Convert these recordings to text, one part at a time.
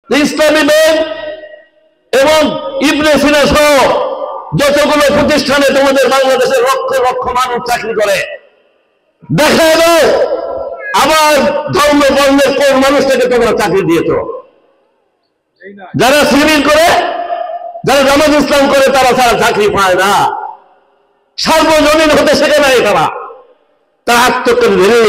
ইসলামী bank এবং ইবনে সিনা সহ যতগুলো প্রতিষ্ঠানে তোমাদের বাংলাদেশের লক্ষ লক্ষ মানুষ চাকরি করে, দেখা গেল আমার ধর্ম বর্ণের কোন মানুষটাকে তোমরা চাকরি দিয়েছ? যারা সিভিল করে, যারা জামাত ইসলাম করে, তারা ছাড়া চাকরি পায় না। সার্বজনীন হতে শেখে নাই তারা আত্মকেন্দ্রে।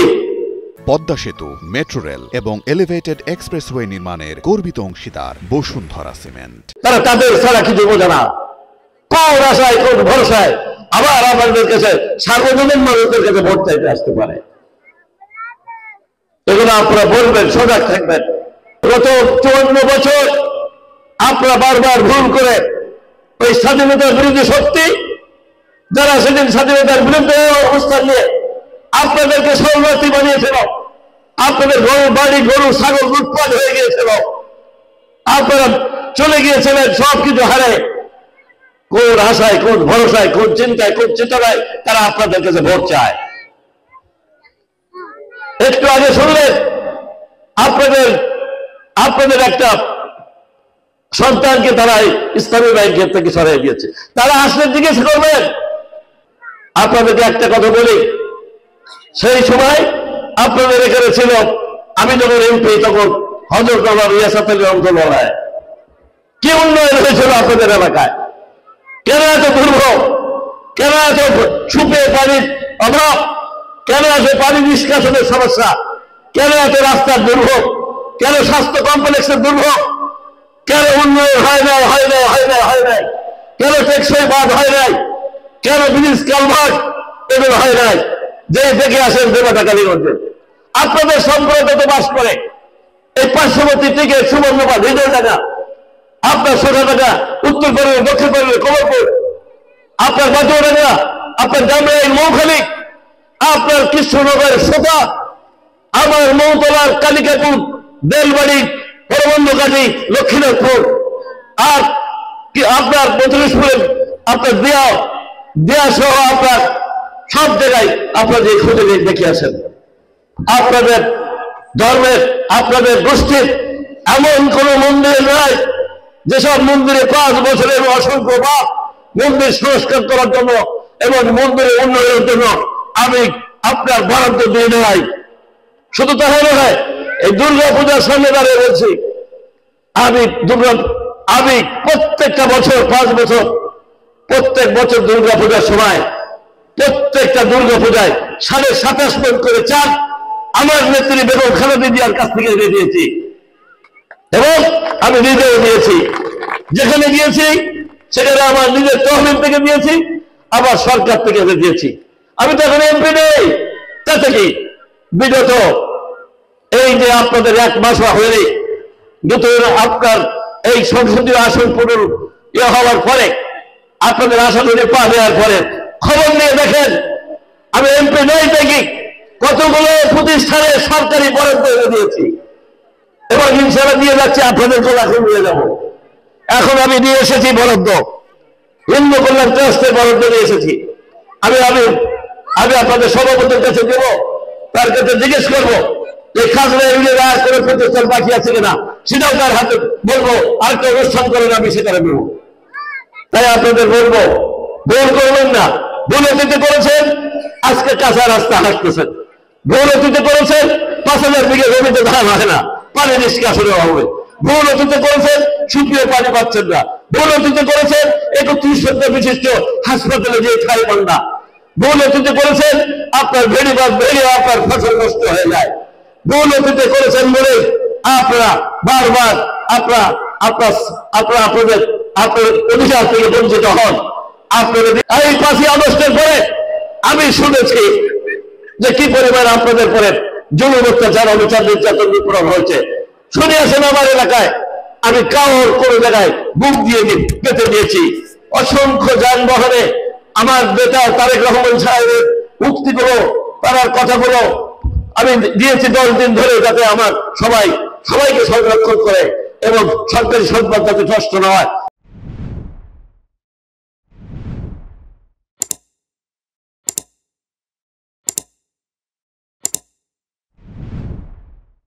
পদ্মা সেতু, মেট্রো রেল এবং এলিভেটেড এক্সপ্রেসওয়ে নির্মাণের গর্বিত অংশীদার বসুন্ধরা সিমেন্ট। তারা তাদের ছাড়া কিছু বোঝে না, কোন আশায় কোন ভরসায় আবার আমাদের কাছে সার্বজনীন মানুষদের কাছে ভোট চাইতে আসতে পারে। এগুলো আপনারা বলবেন, সজাগ থাকবেন। গত 54 বছর আপনারা বারবার ভুল করে ওই স্বাধীনতার বিরোধী শক্তি, যারা সেদিন স্বাধীনতার বিরুদ্ধে অবস্থান নিয়ে আপনাদেরকে শরণার্থী বানিয়েছিল, আপনাদের গরু বাড়ি গরু ছাগল লুটপাট হয়ে গিয়েছিল, আপনারা চলে গিয়েছিলেন সবকিছু হারে। কোন আশায় কোন ভরসায় কোন চিন্তায় কোন চেতনায় তারা আপনাদের কাছে ভোট চায়? একটু আগে শুনলেন আপনাদের একটা সন্তানকে তারা ইসলামী ব্যাংকের থেকে সরিয়ে দিয়েছে। তারা আসলে জিজ্ঞেস করবেন। আপনাদেরকে একটা কথা বলি, সেই সময় আপনাদের এখানে ছিল, আমি যখন এমপি তখন হযরত আল্লাহর রিয়াসাত আলী রহমাতুল্লাহ, কি উন্নয়ন হয়েছিল আপনাদের এলাকায়? কেন এত দুর্ভোগ? কেন এত সুপে পানির অভাব? কেন এত পানি নিষ্কাশনের সমস্যা? কেন এত রাস্তার দুর্ভোগ? কেন স্বাস্থ্য কমপ্লেক্সের দুর্ভোগ? কেন উন্নয়ন হয় নাই? কেন টেকসই বাঁধ হয় নাই? কেন ব্রিজ কালভার্ট এগুলো হয় নাই? যে দেখে আসেন দেবাটা কালীগঞ্জে, আপনাদের সম্প্রদায় তো বাস করে এই পার্শ্ববর্তী থেকে সুবর্ণপাড়, হৃদয় টাকা, আপনার সোজা টাকা উত্তর পাড়ে, দক্ষিণ পাড়ে কমলপুর, আপনার বাজুয়া টাকা, আপনার জামরাই মৌখালী, আপনার কৃষ্ণনগর সোতা, আমার মৌতলার কালিকাপুর, বেলবাড়ি, পরবন্ধকাটি, লক্ষ্মীনাথপুর, আর কি আপনার মধুরেশ্বরের আপনার দেয়া সহ আপনার সব জায়গায় আপনার যে খুঁজে দেখে আসেন। আপনাদের ধর্মের, আপনাদের গোষ্ঠীর এমন কোন মন্দির নাই যেসব মন্দিরে 5 বছরের অসংখ্য বাপ মন্দির সংস্কার করার জন্য এবং মন্দিরের উন্নয়নের জন্য আমি আপনার বরাদ্দ দিয়ে নেই। শুধু তাই নয়, এই দুর্গা পূজার সামনে দাঁড়িয়ে বলছি, আমি প্রত্যেকটা বছর 5 বছর, প্রত্যেক বছর দুর্গা পূজার সময় প্রত্যেকটা দুর্গা পূজায় 27.5 মণ করে চাল আমার নেত্রী বেগম খালেদা জিয়ার কাছ থেকে এনে দিয়েছি এবং আমি নিজেও দিয়েছি। যেখানে দিয়েছি সেখানে আমার নিজের তহবিল থেকে দিয়েছি, আবার সরকার থেকে এনে দিয়েছি। আমি তো এখন এমপি নেই, তাতে কি বিগত এই যে আপনাদের 1 মাস হয়নি, আপনার এই সংসদীয় আসন পুনর হওয়ার পরে, আপনাদের আসনে পা দেওয়ার পরে খবর নিয়ে দেখেন আমি এমপি নই দেখি কতগুলো প্রতিষ্ঠানে সরকারি বরাদ্দ এনে দিয়েছি এবং ইনশাআল্লাহ দিয়ে যাচ্ছি, আপনাদের এখন নিয়ে যাব। এখন আমি নিয়ে এসেছি বরাদ্দ, হিন্দু কল্যাণ ট্রাস্টের বরাদ্দ নিয়ে এসেছি। আমি আপনাদের সভাপতির কাছে দেব, তার কাছে জিজ্ঞেস করবো যে খাজনা এরিয়া কোনো প্রতিষ্ঠান বাকি আছে কিনা, সেটাও তার হাতে বলবো। আরেকটা অনুষ্ঠান করেন, আমি সেখানে দেবো। তাই আপনাদের বলবো, ভুল করবেন না। ভুল অতীতে করেছেন, আজকে কাঁচা রাস্তা হাঁটতেছেন। ভুল অতীতে করেছেন, 5000 বিঘা জমিতে ধান হয় না, পানি নিষ্কাশনের অভাবে। ভুল অতীতে করেছেন, সুপ্রিয় পানি পাচ্ছেন না। ভুল অতীতে করেছেন, 31 শয্যা বিশিষ্ট হাসপাতালে যে ঠাই পান না। ভুল অতীতে করেছেন, আপনার ভেড়িবাদ ভেড়ে আপনার ফসল নষ্ট হয়ে যায়। ভুল অতীতে করেছেন বলে আপনারা বারবার আপনাদের অধিকার থেকে বঞ্চিত হন। আপনাদের এই 5ই আগস্টের পরে আমি শুনেছি যে কি পরিমাণ আপনাদের পরে জুলুম অত্যাচার অবিচার নির্যাতন নিপীড়ন হয়েছে। শুনিয়েছেন আমার এলাকায়, আমি কাউর কোন জায়গায় বুক দিয়ে পেতে দিয়েছি। অসংখ্য যানবাহনে আমার নেতা তারেক রহমান সাহেবের উক্তিগুলো, তার কথাগুলো আমি দিয়েছি 10 দিন ধরে, যাতে আমার সবাইকে সংরক্ষণ করে এবং সরকারি সম্পদ যাতে নষ্ট না হয়